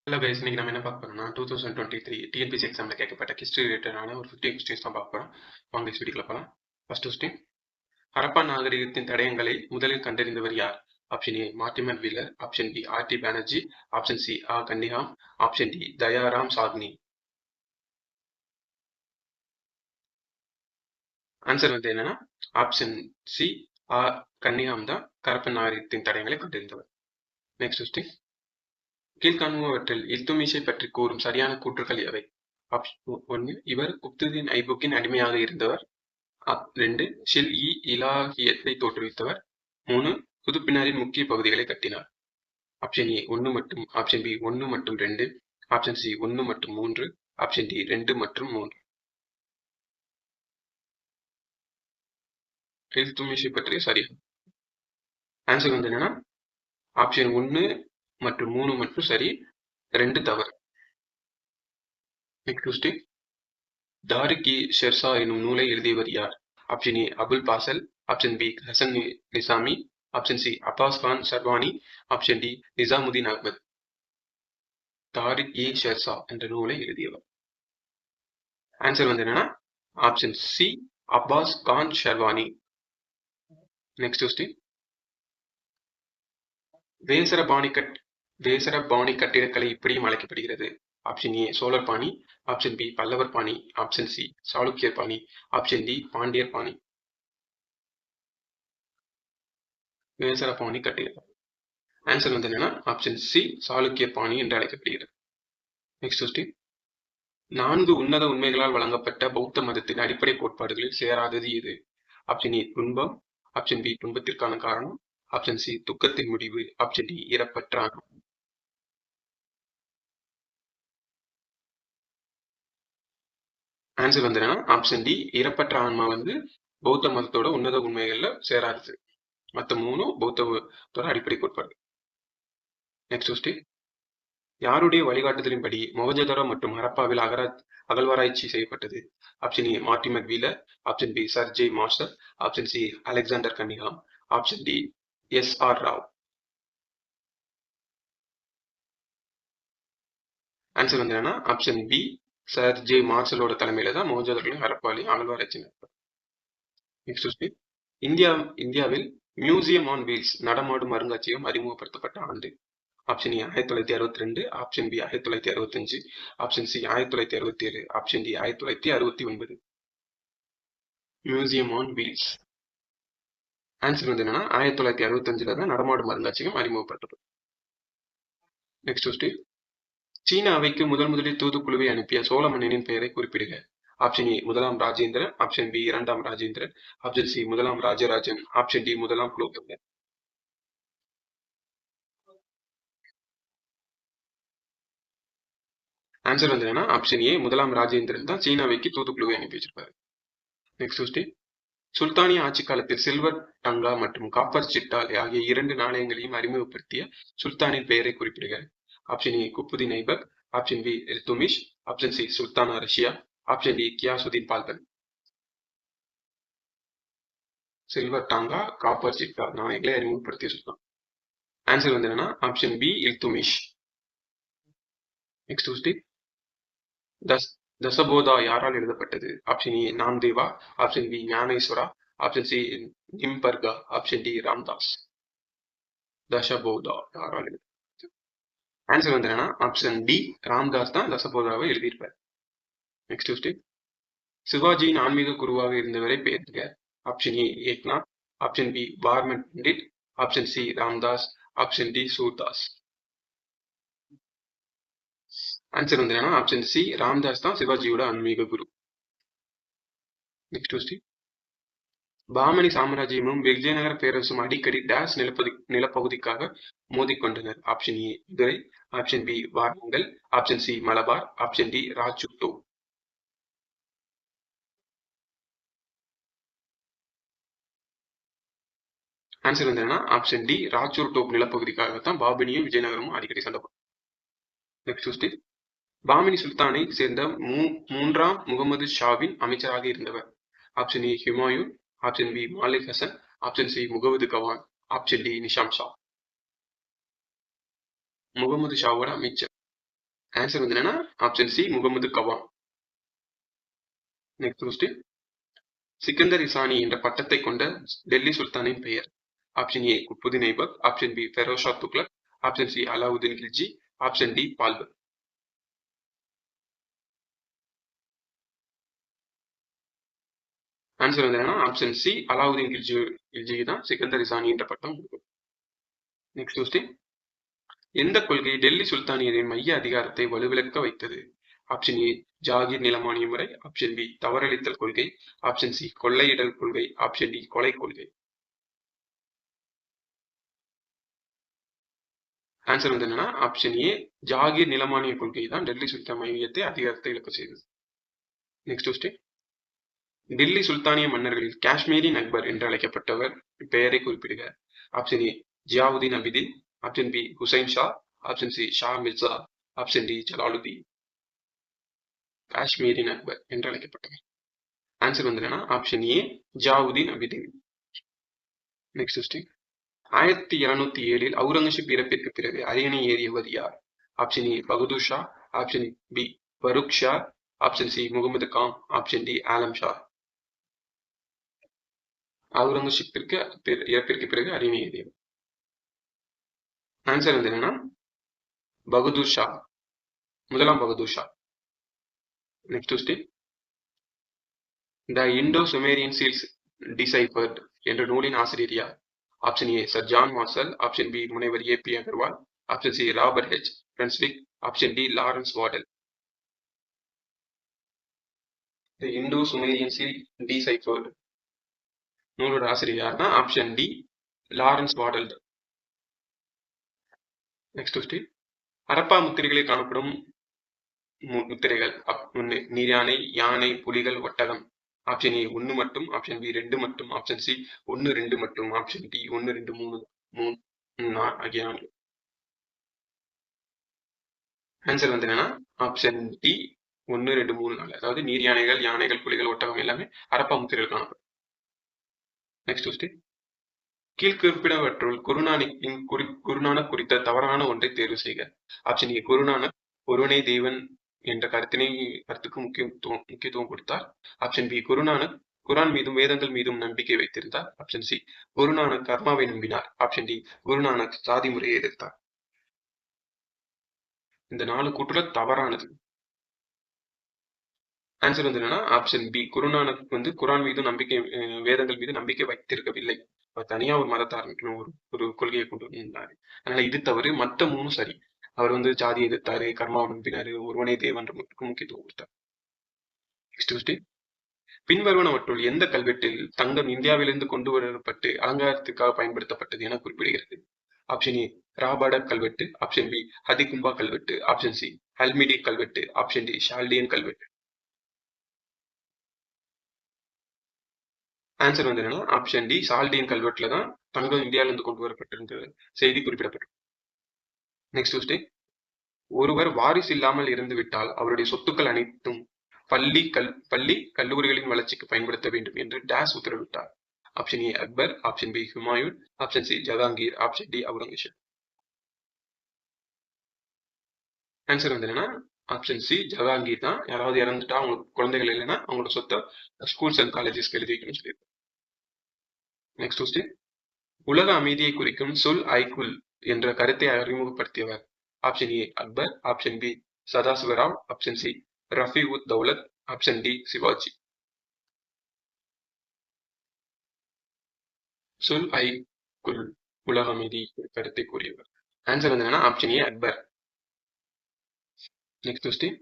Hello guys, இன்னைக்கு நம்ம என்ன பார்க்க போறோம்னா 2023 டிஎன்பிசி எக்ஸாமில் கேட்கப்பட்ட ஹிஸ்ட்ரி ரிலேட்டடான ஒரு 50 கொஸ்டின்ஸ் தான் பார்க்க போகிறோம். வாங்க கைஸ் வீடியோக்குள்ள போகலாம். ஃபர்ஸ்ட் கொஸ்டின், ஹரப்பா நாகரிகத்தின் தடயங்களை முதலில் கண்டறிந்தவர் யார்? Option A Mortimer Wheeler, option B R D Banerjee, option C A Cunningham, option D Dayaram Sahni. Answer வந்து என்னன்னா ஆப்ஷன் சி ஆ கன்னிஹாம் தான் ஹரப்பா நாகரிகத்தின் தடயங்களை கண்டறிந்தவர். நெக்ஸ்ட் கொஸ்டின், கீழ்காணுபவற்றில் இல்துமிஷை பற்றி கூறும் சரியான கூற்றுக்கள் எவை? ஒன்று, இவர் குப்துதீன் ஐபக்கின் அடிமையாக இருந்தவர். 2, ஷில்-இ-இலாஹியத்தை தோற்றுவித்தவர். 3, குதுப்பினாரின் முக்கிய பகுதிகளை கட்டினார். ஆப்ஷன் ஏ 1 மற்றும் ஆப்ஷன் பி 1 மற்றும் 2, ஆப்ஷன் சி 1 மற்றும் 3, ஆப்ஷன் டி 2 மற்றும் 3. இல்துமிஷை பற்றிய சரியா ஆன்சர் வந்து என்னன்னா ஆப்ஷன் 1 மற்றும் 3 மட்டும் சரி, 2 தவறு. நெக்ஸ்ட் கொஸ்டின், தாரிக்-இ ஷெர்ஷா எனும் நூலை எழுதியவர் யார்? Option A Abul Fazal, option B Hasan Nizami, option C Abbas Khan Sherwani, option D Nizamuddin Ahmad. Tarikh-i Sher Shah என்ற நூலை எழுதியவர். ஆன்சர் வந்து என்னன்னா option C Abbas Khan Sherwani. Next question, வேசரபாணி கட்டிடக்கலை இப்படியும் அழைக்கப்படுகிறது. ஆப்ஷன் ஏ சோழர் பாணி, ஆப்ஷன் பி பல்லவர் பாணி, ஆப்ஷன் சி சாளுக்கியர் பாணி, ஆப்ஷன் டி பாண்டியர் பாணி. வேசரபாணி கட்டிடக்கலை ஆன்சர் வந்து என்னன்னா ஆப்ஷன் சி சாளுக்கியர் பாணி என்று அழைக்கப்படுகிறது. நெக்ஸ்ட் கொஸ்டின், 4 உன்னத உண்மைகளால் வழங்கப்பட்ட பௌத்த மதத்தின் அடிப்படை கோட்பாடுகளில் சேராதது எது? ஆப்ஷன் ஏ துன்பம், ஆப்ஷன் பி துன்பத்திற்கான காரணம், ஆப்ஷன் சி துக்கத்தின் முடிவு, ஆப்ஷன் டி இறப்பற்ற ஆன்மா. ஆன்சர் வந்து ஆப்ஷன் டி இறப்பற்ற ஆன்மா வந்து பௌத்த மதத்தோட உன்னத உண்மைகள்ல சேராது. மற்ற 3 பௌத்தத்தோட அடிப்படை கோட்பாடு. நெக்ஸ்ட் கொஸ்டின், யாருடைய வழிகாட்டுதலின்படி மொஹஞ்சதாரோ மற்றும் ஹரப்பாவில் அகழ்வாராய்ச்சி செய்யப்பட்டது? Option A Mortimer Wheeler, option B sir J Marshall, option C Alexander Cunningham, option D S R. Rao. Answer வந்து என்னன்னா ஆப்ஷன் பி சர் ஜே மார்ஷலோட தலைமையில தான் மொஹஞ்சதாரோலையும் ஹரப்பாலையும் அகழ்வாராய்ச்சி நடக்கும். நெக்ஸ்ட் கொஸ்டின், இந்தியாவில் மியூசியம் ஆன் வீல்ஸ் நடமாடும் அருங்காட்சியகம் அறிமுகப்படுத்தப்பட்ட ஆண்டு? Option A 1962, option B 1965, option C 1967, option D 1969. Museum on wheels answer வந்து என்னன்னா 1965 தான் நடமாடும் அருங்காட்சியகம் அறிமுகப்படுத்தப்பட்டது. நெக்ஸ்ட் கொஸ்டின், சீன அவைக்கு முதலில் தூதுக்குழுவை அனுப்பிய சோழ மன்னனின் பெயரை குறிப்பிடுக. ஆப்ஷன் ஏ முதலாம் ராஜேந்திரன், ஆப்ஷன் பி இரண்டாம் ராஜேந்திரன், ஆப்ஷன் சி முதலாம் ராஜராஜன், ஆப்ஷன் டி முதலாம் குலோத்துங்கன். ஆன்சர் வந்து என்னன்னா ஆப்ஷன் ஏ முதலாம் ராஜேந்திரன் தான் சீனாவைக்கு தூதுக்குழுவை அனுப்பி வச்சிருப்பாரு. நெக்ஸ்ட் கொஸ்டின், சுல்தானிய ஆட்சி காலத்தில் சில்வர் டங்கா மற்றும் காப்பர் சிட்டா ஆகிய 2 நாணயங்களையும் அறிமுகப்படுத்திய சுல்தானின் பெயரை குறிப்பிடுக. Option A Qutbuddin Aibak, option B Iltutmish, option C Sultana Razia, option D Ghiyasuddin Balban. Silver tanka copper சிட்டா நாணயங்களை அறிமுகப்படுத்திய சுல்தான். ஆன்சர் வந்து என்னன்னா option B Iltutmish. Next question, Dasbodh யாரால் எழுதப்பட்டது? Option A Namdev, option B Dnyaneshwar, option C Nimbarka, option D Ramdas. Dasbodh யாரால் எழுதப்பட்டது? ஆன்சர் வந்து என்னன்னா ஆப்ஷன் டி ராம்தாஸ் தான் தசபோதாவை எழுதியிருப்பார். நெக்ஸ்ட் கொஸ்டின், சிவாஜியின் ஆன்மீக குருவாக இருந்தவரை பெயர்க. Option A Eknath, option B Parman Pandit, option C Ramdas, option D Surdas. Answer வந்து என்னன்னா ஆப்ஷன் சி ராம்தாஸ் தான் சிவாஜியோட ஆன்மீக குரு. நெக்ஸ்ட் கொஸ்டின், பாமணி சாம்ராஜ்யமும் விஜயநகர பேரரசும் அடிக்கடி டேஷ் நிலப்பகுதிக்காக மோதிக்கொண்டனர். Option A Madurai, option B Warangal, option C Malabar, option D ராஜூட்டோ. ஆன்சர் வந்து என்னன்னா ஆப்ஷன் டி ராஜூர் டோப் நிலப்பகுதிக்காகத்தான் பாபினியும் விஜயநகரமும் அடிக்கடி சண்டை போடும். நெக்ஸ்ட் கொஸ்டின், பாமினி சுல்தானை சேர்ந்த மூன்றாம் முகமது ஷாவின் அமைச்சராக இருந்தவர். Option A Humayun, option B Malik Hasan, option C Muhammad Gawan, option D Nizam Shah. Muhammad ஷாவோட அமைச்சர். ஆன்சர் வந்து என்னன்னா option C Muhammad Gawan. Next question, Sikandar Sani என்ற பட்டத்தை கொண்ட டெல்லி சுல்தானின் பெயர்? Option A Qutbuddin Aibak, option B Feroz Shah Tughlaq, option C Alauddin Khilji, option D Balban. Answer வந்து என்னன்னா ஆப்ஷன் சி அலாவுதீன் கில்ஜி தான் சிக்கந்தர் இசானி என்ற பட்டம் கொடுக்கும். நெக்ஸ்ட் கொஸ்டின், எந்த கொள்கை டெல்லி சுல்தானியரின் மைய அதிகாரத்தை வலுவிழக்க வைத்தது? ஆப்ஷன் ஏ ஜாகிர் நிலமானிய முறை, ஆப்ஷன் பி தவறளித்தல் கொள்கை, ஆப்ஷன் சி கொள்ளையிடல் கொள்கை, ஆப்ஷன் டி கொலை கொள்கை. ஆன்சர் வந்து என்னன்னா ஆப்ஷன் ஏ ஜாகிர் நிலமானிய கொள்கை தான் டெல்லி சுல்தான் மையத்தை அதிகாரத்தை இழக்க செய்தது. நெக்ஸ்ட் கொஸ்டின், டெல்லி சுல்தானிய மன்னர்களில் காஷ்மீரின் அக்பர் என்று அழைக்கப்பட்டவர் பெயரை குறிப்பிடுக. Option A Ziauddin Abidin, option B Hussain Shah, option C Shah Mirza, option D Jalaluddin. காஷ்மீரின் அக்பர் என்று அழைக்கப்பட்டவர். ஆன்சர் வந்து என்னன்னா option A Ziauddin Abidin. Next question, 1707 Aurangzeb இறப்பிற்கு பிறகு அரியணை ஏறியவர் யார்? Option A Bahadur Shah, option B Farrukh Shah, option C Muhammad Khan, option D Alam Shah. அவுரங்கசீப்பிற்கு இறப்பிற்கு பிறகு அரியணை ஏறியவர். ஆன்சர் வந்து என்னன்னா பகதூர் ஷா, முதலாம் Bahadur Shah. Next question, the Indo Sumerian seals deciphered என்ற நூலின் ஆசிரியர் யார்? Option A sir John Marshall, option B முனைவர் A B Agarwal, option C Robert H Brunswick, option D Lawrence Waddell. The Indo Sumerian seal deciphered நூலோட ஆசிரியர் யாருன்னா option D Lawrence Waddell. Next question, Harappa முத்திரைகளில் காணப்படும் முத்திரைகள் நீர்யானை, யானை, புலிகள், ஒட்டகம். ஆப்ஷன் ஏ 1 மட்டும், ஆப்ஷன் பி 2 மட்டும், ஆப்ஷன் சி 1 2 மட்டும், ஆப்ஷன் டி 1 2 3 ஆகிய 4. ஆன்சர் வந்து என்னன்னா ஆப்ஷன் டி 1 2 3 4. அதாவது நீர் யானைகள், யானைகள், புலிகள், ஒட்டகம் எல்லாமே ஹரப்பா முத்திரைகள் காணப்படும். நெக்ஸ்ட் கொஸ்டின், கீழ்குறிப்பிடவற்றுள் குருநானக் குறித்த தவறான ஒன்றை தேர்வு செய்க. ஆப்ஷன் ஏ குருநானக் ஒருவனே தேவன் என்ற கருத்துக்கு முக்கியத்துவம் கொடுத்தார். ஆப்ஷன் பி குருநானக் குரான் மீதும் வேதங்கள் மீதும் நம்பிக்கை வைத்திருந்தார். ஆப்ஷன் சி குருநானக் கர்மாவை நம்பினார். ஆப்ஷன் டி குருநானக் சாதி முறையை எதிர்த்தார். இந்த 4 கூற்றுல தவறானது. ஆன்சர் வந்து என்னன்னா ஆப்ஷன் பி குருநானக் வந்து குரான் மீது நம்பிக்கை, வேதங்கள் மீது நம்பிக்கை வைத்திருக்கவில்லை. தனியா ஒரு மதத்தை ஆரம்பிக்கணும், ஒரு கொள்கையை கொண்டு வந்தாரு. அதனால இது தவறு, மற்ற 3 சரி. அவர் வந்து ஜாதி எதிர்த்தாரு, கர்மாவை நம்பினாரு, ஒருவனே தேவன் முக்கியத்துவம் கொடுத்தார். நெக்ஸ்ட் கொஸ்டின், பின்வருவனவற்றுள் எந்த கல்வெட்டில் தங்கம் இந்தியாவிலிருந்து கொண்டு வரப்பட்டு அலங்காரத்திற்காக பயன்படுத்தப்பட்டது என குறிப்பிடுகிறது? ஆப்ஷன் ஏ ராபாடர் கல்வெட்டு, ஆப்ஷன் பி ஹதிகும்பா கல்வெட்டு, ஆப்ஷன் சி ஹல்மிடி கல்வெட்டு, ஆப்ஷன் டி ஷால்டியன் கல்வெட்டு. ஆன்சர் வந்து என்னன்னா ஆப்ஷன் டி சால்டியன் கல்வெட்டுல தான் தங்கம் இந்தியாவிலிருந்து கொண்டு வரப்பட்டிருந்த செய்தி குறிப்பிடப்பட்டது. நெக்ஸ்ட் கொஸ்டின், ஒருவர் வாரிசு இல்லாமல் இருந்து விட்டால் அவருடைய சொத்துக்கள் அனைத்தும் பள்ளி கல்லூரிகளின் வளர்ச்சிக்கு பயன்படுத்த வேண்டும் என்று டேஸ் உத்தரவிட்டார். Option A Akbar, option B Humayun, option C Jahangir, option D Aurangzeb. Answer வந்து என்னன்னா ஆப்ஷன் சி ஜஹாங்கீர் தான். யாராவது இறந்துட்டா அவங்களுக்கு குழந்தைகள் இல்லைன்னா அவங்களோட சொத்தை ஸ்கூல்ஸ் அண்ட் காலேஜஸ்க்கு எழுதி வைக்கணும்னு சொல்லியிருக்காங்க. நெக்ஸ்ட் கொஸ்டின், உலக அமைதியை குறிக்கும் சொல் ஐகுல் என்ற கருத்தை அறிமுகப்படுத்தியவர்? Option A Akbar, option B Sadashivrao, option C Rafi ud Daulat, option D Shivaji. Sulh Kul உலக அமைதி கருத்தை கூறியவர். ஆன்சர் வந்து என்னன்னா option A Akbar. Next question,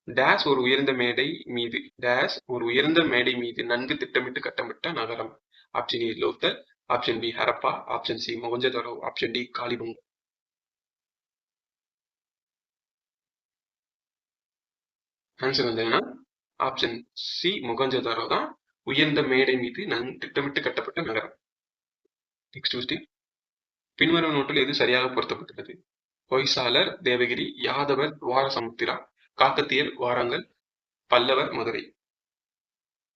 dash ஒரு உயர்ந்த மேடை மீது நன்கு திட்டமிட்டு கட்டப்பட்ட நகரம்? Option A Lothal, option B Harappa, option C Mohenjodaro, option D Kalibangan. Answer வந்து என்னன்னா ஆப்ஷன் சி மொஹஞ்சதாரோ தான் உயர்ந்த மேடை மீது திட்டமிட்டு கட்டப்பட்ட நகரம். நெக்ஸ்ட் கொஸ்டின், பின்வரும் நோட்டில் எது சரியாக பொருத்தப்பட்டுள்ளது? ஹொய்சாலர் தேவகிரி, யாதவர் துவாரசமுத்திரா, காக்கத்தியர் வாரங்கல், பல்லவர் மதுரை.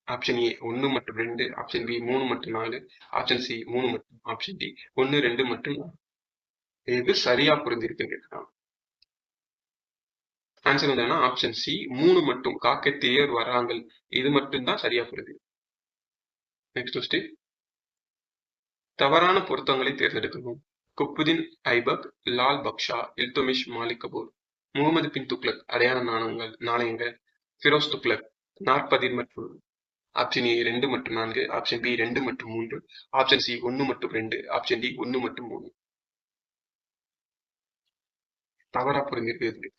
ஆப்ஷன் ஏ 1 மற்றும் 2, ஆப்ஷன் பி 3 மற்றும் 4, ஆப்ஷன் சி 3 மற்றும், ஆப்ஷன் டி 1 2 மற்றும் 4. எது சரியா புரிஞ்சிருக்குன்னு கேட்கலாம். ஆன்சர் வந்து என்னன்னா ஆப்ஷன் சி 3 மட்டும். காக்கத்தியர் வராங்கள் இது மட்டும்தான் சரியா வருது. Next question. தவறான பொருத்தங்களை தேர்ந்தெடுக்கவும். குத்புதீன் ஐபக், லால் பக்ஷா, இல்துமிஷ், மாலிக் கபூர், முகமது பின் துக்ளக் அடையாள நாணயங்கள், ஃபிரோஸ் துக்ளக் நாற்பதிர் மற்றும் ஆப்ஷன் ஏ 2 மற்றும் 4, ஆப்ஷன் பி 2 மற்றும் 3, ஆப்ஷன் சி 1 மற்றும் 2, ஆப்ஷன் டி 1 மற்றும் 3. தவறா புரிஞ்சிருக்கு.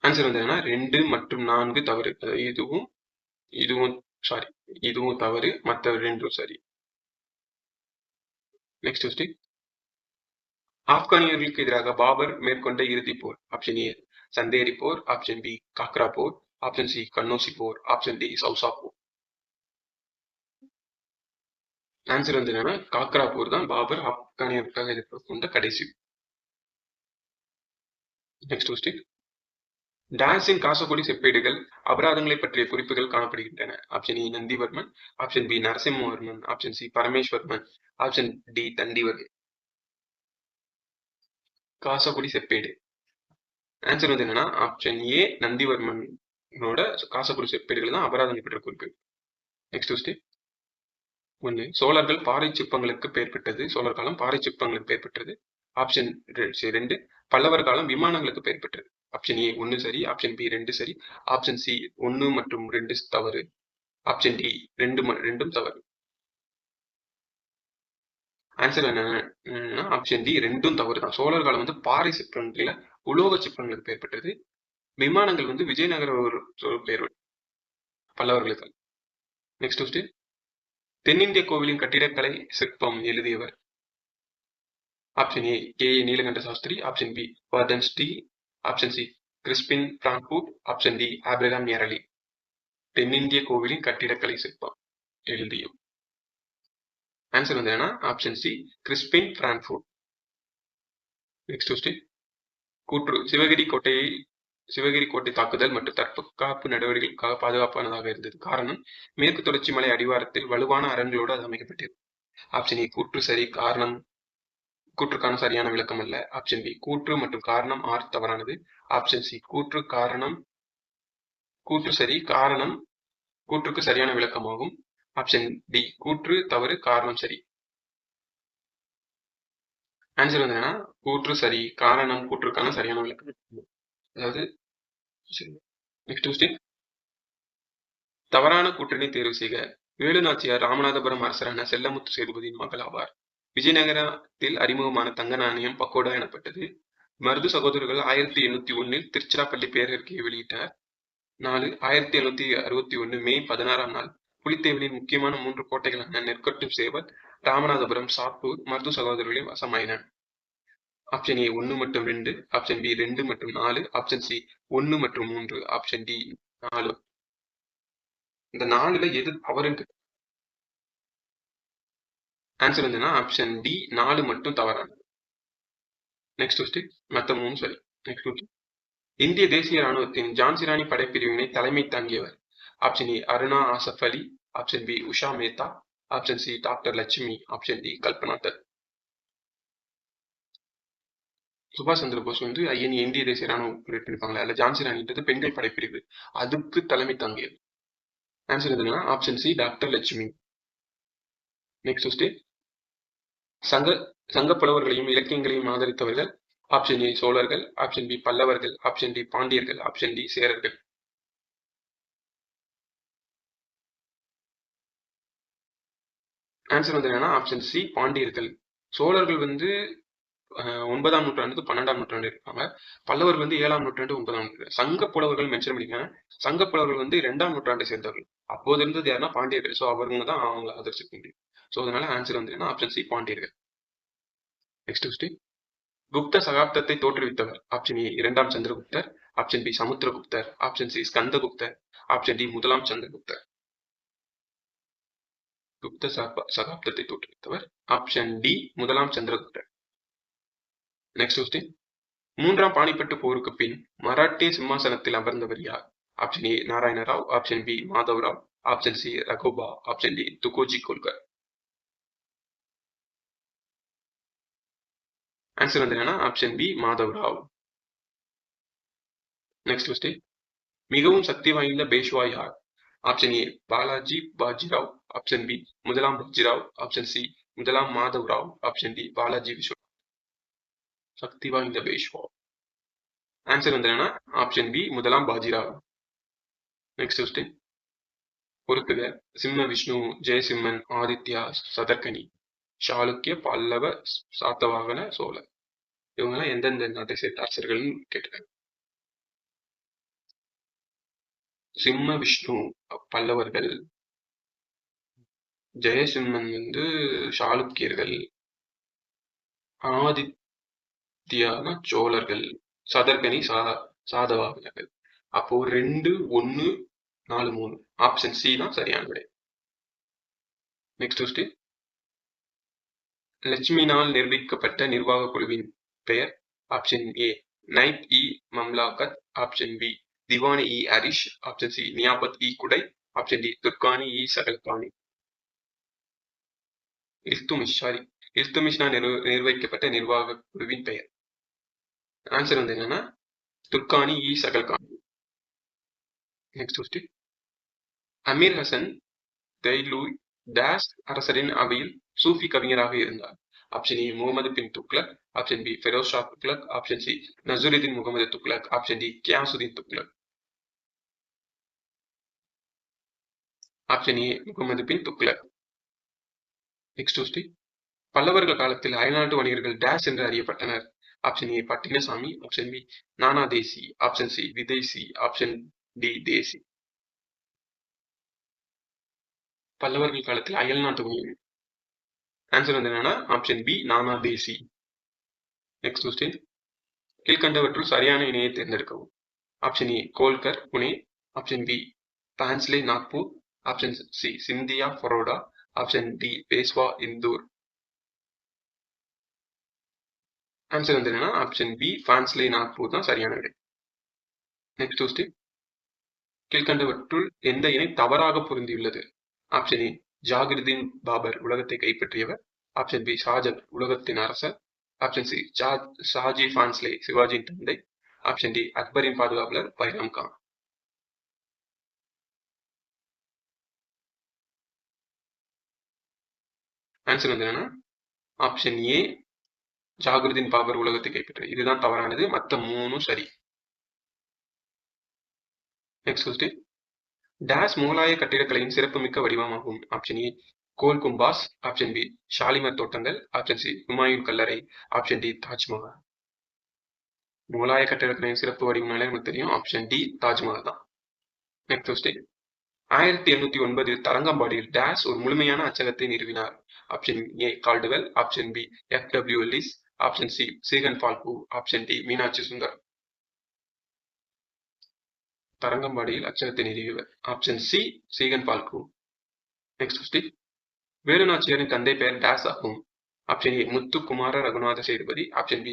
ஆன்சர் வந்து என்னன்னா 2 மற்றும் 4 தவறு. இதுவும் தவறு, மற்ற ரெண்டும் சரி. Next question. ஆப்கானியர்களுக்கு எதிராக பாபர் மேற்கொண்ட இறுதிப் போர். ஆப்ஷன் ஏ சந்தேரி போர், ஆப்ஷன் பி காக்ரா போர், ஆப்ஷன் சி கன்னோசி போர், ஆப்ஷன் டி சௌசா போர். ஆன்சர் வந்து என்னன்னா காக்ரா போர் தான் பாபர் ஆப்கானியர்களுக்காக எதிர்கொண்ட கடைசி. Next question. டான்ஸின் காசக்குடி செப்பேடுகள் அபராதங்களை பற்றிய குறிப்புகள் காணப்படுகின்றன. Option A Nandivarman, option B Narasimhavarman, option C Parameshvaravarman, option D Dantivarman. Kasakudi செப்பேடு. ஆன்சர் வந்து என்னன்னா ஆப்ஷன் ஏ நந்திவர்மனோட காசக்குடி செப்பேடுகள் தான் அபராதங்களை பற்றிய குறிப்பு. Next question. 1. சோழர்கள் பாறை சிற்பங்களுக்கு பெயர் பெற்றது. சோழர் காலம் பாறை சிற்பங்களுக்கு பெயர் பெற்றது. ஆப்ஷன் 2 பல்லவர் காலம் விமானங்களுக்கு பெயர் பெற்றது. ஆப்ஷன் ஏ 1 சரி, ஆப்ஷன் பி 2 சரி, ஆப்ஷன் சி 1 மற்றும் 2 தவறு, ஆப்ஷன் டி 2 தவறு. ஆன்சர் என்னன்னா ஆப்ஷன் டி 2 தவறு தான். சோழர் காலம் வந்து பாறை சிற்பங்கள உலோக சிற்பங்களுக்கு பெயர் பெற்றது. விமானங்கள் வந்து விஜயநகர ஒரு பெயர் பல்லவர்களுக்கு. Next question. தென்னிந்திய கோவிலின் கட்டிடக்கலை சிற்பம் எழுதியவர். Option A K Nilakanta Sastri, option B Vardhan Sri, option C Crispin Branfoot, option D Abraham Eraly. தென்னிந்திய கோவிலின் கட்டிடக்கலை சிற்பம் எழுதியும். ஆன்சர் வந்து என்னன்னா option C Crispin Branfoot. Next question. கூற்று. சிவகிரி கோட்டை தாக்குதல் மற்றும் தற்காப்பு நடவடிக்கைகளுக்காக பாதுகாப்பானதாக இருந்தது. காரணம் மேற்கு தொடர்ச்சி மலை அடிவாரத்தில் வலுவான அரண்களோடு அது அமைக்கப்பட்டது. ஆப்ஷன் ஏ கூற்று சரி, காரணம் கூற்றுக்கான சரியான விளக்கம் அல்ல. ஆப்ஷன் பி கூற்று மற்றும் காரணம் ஆர் தவறானது. ஆப்ஷன் சி கூற்று சரி, காரணம் கூற்றுக்கு சரியான விளக்கமாகும். ஆப்ஷன் டி கூற்று தவறு, காரணம் சரி. ஆன்சர் வந்து என்னன்னா கூற்று சரி, காரணம் கூற்றுக்கான சரியான விளக்கம். அதாவது நெக்ஸ்ட் கொஸ்டின். தவறான கூற்றினை தேர்வு செய்க. வேலுநாச்சியார் ராமநாதபுரம் அரசரான செல்லமுத்து சேதுபதியின் மகள் ஆவார். விஜயநகரத்தில் அறிமுகமான தங்க நாணயம் பக்கோடா எனப்பட்டது. மருது சகோதரர்கள் 1801 திருச்சிராப்பள்ளி பேரறிக்கையை வெளியிட்டார். 4. 1761 மே 16ஆம் நாள் புலித்தேவனின் முக்கியமான 3 கோட்டைகளான நெற்கட்டும் சேவல், ராமநாதபுரம், சாத்தூர் மருது சகோதரர்களின் வசமாயின. ஆப்ஷன் ஏ 1 மற்றும் 2, ஆப்ஷன் பி 2 மற்றும் 4, ஆப்ஷன் சி 1 மற்றும் 3, ஆப்ஷன் டி 4. இந்த 4ல எது தவறுன்னு. ஆன்சர் வந்து ஆப்ஷன் டி 4 மட்டும் தவறானது. Next question. மற்ற 3 சரி. Next question. இந்திய தேசிய ராணுவத்தின் ஜான்சி ராணி படைப்பிரிவினை தலைமை தாங்கியவர். Option A Aruna Asaf Ali, option B Usha Mehta, option C doctor Lakshmi, option D Kalpana Dutt. சுபாஷ் சந்திர போஸ் வந்து இந்திய தேசிய ராணுவம் இருப்பாங்களே, அதுல ஜான்சி ராணின்றது பெண்கள் படைப்பிரிவு, அதுக்கு தலைமை தாங்கியது. ஆன்சர் எதுனா option C doctor Lakshmi. Next question. சங்க புலவர்களையும் இலக்கியங்களையும் ஆதரித்தவர்கள். ஆப்ஷன் ஏ சோழர்கள், ஆப்ஷன் பி பல்லவர்கள், ஆப்ஷன் டி பாண்டியர்கள், ஆப்ஷன் டி சேரர்கள். ஆன்சர் வந்து என்னன்னா ஆப்ஷன் சி பாண்டியர்கள். சோழர்கள் வந்து 9ஆம் நூற்றாண்டு 12ஆம் நூற்றாண்டு இருப்பாங்க. பல்லவர்கள் வந்து 7ஆம் நூற்றாண்டு 9ஆம் நூற்றாண்டு. சங்க புலவர்கள் மென்ஷன் பண்ணிருக்காங்க. சங்க புலவர்கள் வந்து 2ஆம் நூற்றாண்டை சேர்ந்தவர்கள். அப்போது இருந்தது யாருன்னா பாண்டியர்கள். ஸோ அவங்க தான் அவங்க ஆதரிச்சிருக்க முடியும். ஸோ அதனால ஆன்சர் வந்து ஆப்ஷன் சி பாண்டியர்கள். Next question. குப்த சகாப்தத்தை தோற்றுவித்தவர். ஆப்ஷன் ஏ 2ஆம் சந்திரகுப்தர், ஆப்ஷன் பி சமுத்திரகுப்தர், ஆப்ஷன் சி ஸ்கந்தகுப்தர், ஆப்ஷன் டி 1ஆம் சந்திரகுப்தர். குப்த சகாப்தத்தை தோற்றுவித்தவர் ஆப்ஷன் டி 1ஆம் சந்திரகுப்தர். Next question. 3ஆம் பானிப்பட்டு போருக்கு பின் மராட்டிய சிம்மாசனத்தில் அமர்ந்தவர் யார்? Option A Narayan Rao, option B Madhav Rao, option C Raghoba, option D Tukoji Holkar. Answer வந்து என்னன்னா option B Madhav Rao. Next question, மிகவும் சக்தி வாய்ந்த பேஷ்வா யார்? Option A Balaji Bajirao, option B முதலாம் பாஜிராவ், ஆப்ஷன் சி முதலாம் மாதவ் ராவ், ஆப்ஷன் டி பாலாஜி விஸ்வநாத். சக்தி வாய்ந்த பேஷ்வா. ஆன்சர் வந்து என்னன்னா ஆப்ஷன் பி முதலாம் பாஜிராவ். நெக்ஸ்ட் கொஸ்டின், பொறுத்துக. சிம்ம விஷ்ணு, ஜெயசிம்மன், ஆதித்யா, சதர்கனி, சாளுக்கிய, பல்லவ, சாத்தவாகன, சோழர். இவங்கெல்லாம் எந்தெந்த நாட்டை சேர்ந்த அரசர்கள்னு கேட்டிருக்காங்க. சிம்ம விஷ்ணு பல்லவர்கள், ஜெயசிம்மன் வந்து சாளுக்கியர்கள், ஆதித்யானா சோழர்கள், சதர்கனி சாதவாகனர்கள். அப்போ 2, 1, 4, 3 ஆப்ஷன் சி தான் சரியான விடை. நெக்ஸ்ட் கொஸ்டின், லட்சுமினால் நிர்வகிக்கப்பட்ட நிர்வாக குழுவின் பெயர்? ஆப்ஷன் ஏ நைப் இ மம்லாகத், ஆப்ஷன் பி திவானி இ ஹரிஷ், ஆப்ஷன் சி நியாபத் இ குடை, ஆப்ஷன் டி துர்கானி இ சகல்கானி. இல்துமிஷால் நிர்வகிக்கப்பட்ட நிர்வாக குழுவின் பெயர். ஆன்சர் வந்து என்னன்னா துர்கானி இ சகல்கானி. Next question, Amir Hasan Dehlavi dash அரசரின் அவையில் சூஃபி கவிஞராக இருந்தார்? Option A Muhammad bin Tughlaq, option B Feroz Shah Tughlaq, option C Nasiruddin Muhammad Tughlaq, option D Ghiyasuddin Tughlaq. Option A Muhammad bin Tughlaq. Next question, பல்லவர்கள் காலத்தில் அயல்நாட்டு வணிகர்கள் டேஸ் என்று அறியப்பட்டனர்? ஆப்ஷன் ஏ பட்டினசாமி, ஆப்ஷன் பி நானா தேசி, ஆப்ஷன் சி விதேசி, ஆப்ஷன் டி தேசி. பல்லவர்கள் காலத்தில் அயல்நாட்டு வணிகர்கள். ஆன்சர் வந்து என்னன்னா ஆப்ஷன் பி நானா தேசி. நெக்ஸ்ட் கொஸ்டின், கீழ்கண்டவற்றுள் சரியான இணையை தேர்ந்தெடுக்கவும். Option A Holkar Pune, option B Bhonsle Nagpur, option C Scindia Baroda, option D Peshwa Indore. Answer வந்து என்னன்னா ஆப்ஷன் பி பான்ஸ்லே நாக்பூர் தான் சரியான விடை. நெக்ஸ்ட் கொஸ்டின், கீழ்கண்டவற்றுள் எந்த இணை தவறாக பொருந்தியுள்ளது? ஆப்ஷன் ஏ ஜாகிருதீன் பாபர் உலகத்தை கைப்பற்றியவர், ஆப்ஷன் பி ஷாஜத் உலகத்தின் அரசர், ஆப்ஷன் சி ஷாஜி பான்ஸ்லே சிவாஜியின் தந்தை, ஆப்ஷன் டி அக்பரின் பாதுகாவலர் பைரம் கான். ஆன்சர் வந்து என்னன்னா ஆப்ஷன் ஏ ஜாகிருதீன் பாபர் உலகத்தை கைப்பற்றியவர். இதுதான் தவறானது, மற்ற 3 சரி. நெக்ஸ்ட் கொஸ்டின், டேஸ் முகலாய கட்டிடக்கலையின் சிறப்புமிக்க வடிவமாகும்? Option A Gol Gumbaz, option B Shalimar தோட்டங்கள், ஆப்ஷன் சி ஹுமாயூன் கல்லறை, ஆப்ஷன் டி தாஜ்மஹால். முகலாய கட்டிடக்கலையின் சிறப்பு வடிவம்னாலே நமக்கு தெரியும், ஆப்ஷன் டி தாஜ்மஹால் தான். நெக்ஸ்ட் கொஸ்டின், 1809 தரங்கம்பாடியில் டேஸ் ஒரு முழுமையான அச்சகத்தை நிறுவினார்? Option A Caldwell, option B F W. Ellis, option C Ziegenbalg, option D Meenakshi Sundar. தரங்கம்பாடியில் அச்சகத்தை நிறுவியவர் option C Ziegenbalg. Next question, வேலுநாச்சியாரின் தந்தை பெயர் டேஸ் ஆகும்? Option A Muthu Kumara Raghunatha Sethupathi, option B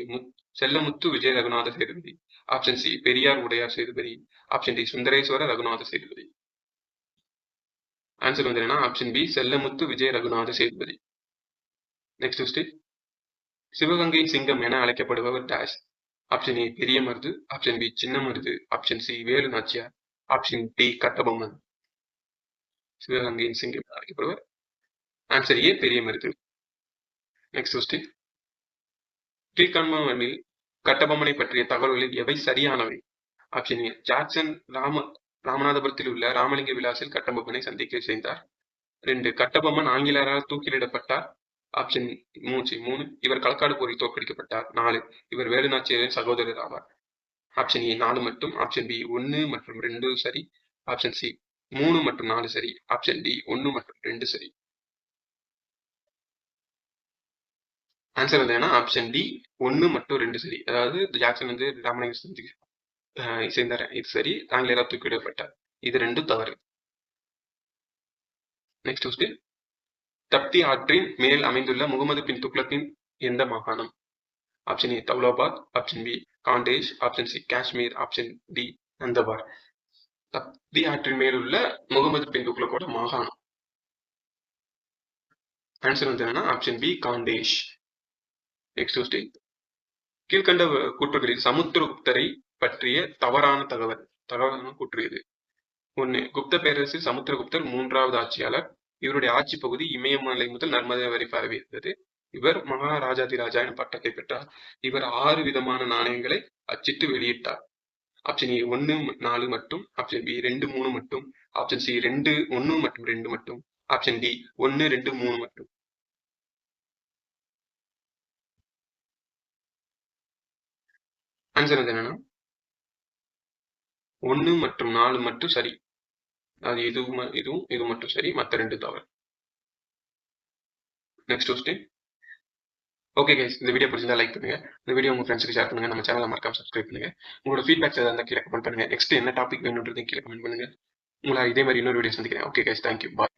Chellamuthu Vijaya Raghunatha Sethupathi, option C Periyar Udaiyar Sethupathi, option D Sundareswara Raghunatha Sethupathi. Answer வந்து என்னன்னா option B Chellamuthu Vijaya Raghunatha Sethupathi. Next question, சிவகங்கையின் சிங்கம் என அழைக்கப்படுபவர் days? Option A Periya Marudhu, option B Chinna Marudhu, option C Velu Nachiyar, option D Kattabomman. சிவகங்கையின் சிங்கம் என அழைக்கப்படுவர் answer A Periya Marudhu. Next question, கீழ்காண்பவற்றில் கட்டபொம்மனை பற்றிய தகவல்களில் எவை சரியானவை? ஆப்ஷன் ஏ ஜாக்சன் ராமநாதபுரத்தில் உள்ள ராமலிங்க விலாசில் கட்டபொம்மனை சந்திக்க செய்தார். 2 கட்டபொம்மன் ஆங்கிலேயரால் தூக்கிலிடப்பட்டார். ஆப்ஷன் 3 இவர் களக்காடு போரில் தோற்கடிக்கப்பட்டார். 4 இவர் வேலுநாச்சியாரின் சகோதரர் ஆவார். ஆப்ஷன் ஏ 4 மட்டும், ஆப்ஷன் பி 1 மற்றும் 2 சரி, ஆப்ஷன் சி 3 மற்றும் 4 சரி, ஆப்ஷன் டி 1 மற்றும் 2 சரி. ஆன்சர் வந்து என்ன ஆப்ஷன் டி 1 மற்றும் 2 சரி. அதாவது ஜாக்சன் வந்து ராமலிங்க சேர்ந்தார், இது சரி. ஆங்கிலேயரால் தூக்கிவிடப்பட்டார், இது 2 தவறு. நெக்ஸ்ட் கொஸ்டின், தப்தி ஆற்றின் மேல் அமைந்துள்ள முகமது பின் துக்ளக்கின் எந்த மாகாணம்? Option A Daulatabad, option B Khandesh, option C Kashmir, option D Nandurbar. Tapti ஆற்றின் மேல் உள்ள முகமது பின் துக்ளக்கோட மாகாணம். ஆன்சர் வந்து என்னன்னா option B Khandesh. Next question, கீழ்கண்ட கூற்றுகளில் சமுத்திரகுப்தரை பற்றிய தவறான தகவலான கூற்று இது. 1. குப்த பேரரசு சமுத்திரகுப்தர் 3வது ஆட்சியாளர். இவருடைய ஆட்சி பகுதி இமயமலை முதல் நர்மதா வரை பரவி இருந்தது. இவர் மகாராஜாதிராஜா என பட்டத்தை பெற்றார். இவர் 6 விதமான நாணயங்களை அச்சிட்டு வெளியிட்டார். ஆப்ஷன் ஏ 1, 4 மட்டும், ஆப்ஷன் பி 2, 3 மட்டும், ஆப்ஷன் சி 2, 1 மற்றும் 2 மட்டும், ஆப்ஷன் டி 1, 2, 3 மட்டும். ஆன்சர் என்னன்னா 1 மற்றும் 4 மட்டும் சரி. அது இதுவும் மட்டும் சரி, மற்ற 2 தவறு. Next question. ஓகே கைஸ், இந்த வீடியோ பிடிச்சிருந்தா லைக் பண்ணுங்க. இந்த வீடியோ உங்க ஃப்ரெண்ட்ஸ்க்கு ஷேர் பண்ணுங்க. நம்ம சேனலை மறக்காம சப்ஸ்கிரைப் பண்ணுங்க. உங்களோட ஃபீட்பேக்ஸ் ஏதாவது இருந்தால் கீழே கமெண்ட் பண்ணுங்க. நெக்ஸ்ட் என்ன டாபிக் வேணும்ன்றதையும் கீழே கமெண்ட் பண்ணுங்க. உங்களை இதே மாதிரி இன்னொரு வீடியோ சந்திக்கிறேன். ஓகே கைஸ், தேங்க்யூ, பாய்.